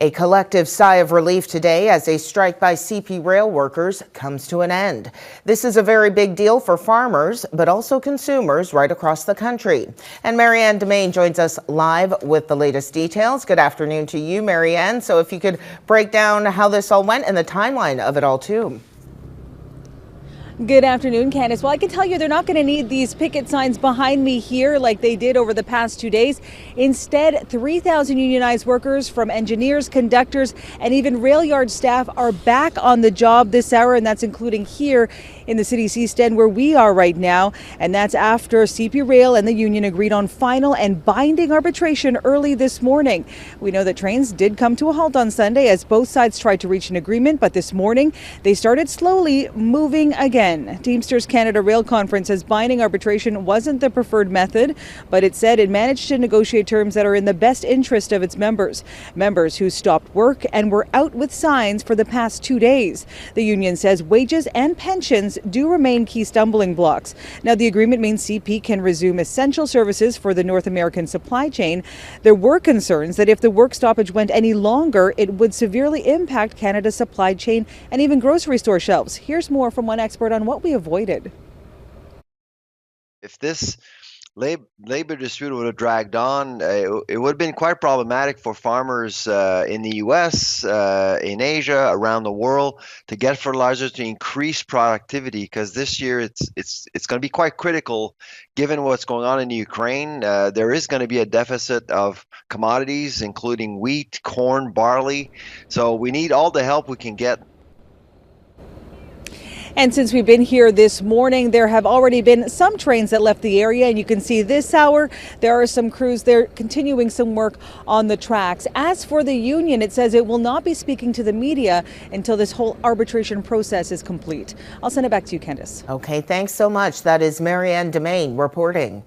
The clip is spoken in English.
A collective sigh of relief today as a strike by CP rail workers comes to an end. This is a very big deal for farmers, but also consumers right across the country. And Marianne Dimain joins us live with the latest details. Good afternoon to you, Marianne. So if you could break down how this all went and the timeline of it all too. Good afternoon, Candace. Well, I can tell you they're not going to need these picket signs behind me here like they did over the past 2 days. Instead, 3,000 unionized workers from engineers, conductors, and even rail yard staff are back on the job this hour, and that's including here in the city's East End where we are right now. And that's after CP Rail and the union agreed on final and binding arbitration early this morning. We know that trains did come to a halt on Sunday as both sides tried to reach an agreement, but this morning they started slowly moving again. Teamsters Canada Rail Conference says binding arbitration wasn't the preferred method, but it said it managed to negotiate terms that are in the best interest of its members. Members who stopped work and were out with signs for the past 2 days. The union says wages and pensions do remain key stumbling blocks. Now, the agreement means CP can resume essential services for the North American supply chain. There were concerns that if the work stoppage went any longer, it would severely impact Canada's supply chain and even grocery store shelves. Here's more from one expert on what we avoided. If this labor dispute would have dragged on, it would have been quite problematic for farmers in the U.S., in Asia, around the world, to get fertilizers to increase productivity. Because this year it's going to be quite critical, given what's going on in Ukraine. There is going to be a deficit of commodities, including wheat, corn, barley. So we need all the help we can get. And since we've been here this morning, there have already been some trains that left the area. And you can see this hour, there are some crews there continuing some work on the tracks. As for the union, it says it will not be speaking to the media until this whole arbitration process is complete. I'll send it back to you, Candace. Okay, thanks so much. That is Marianne Dimain reporting.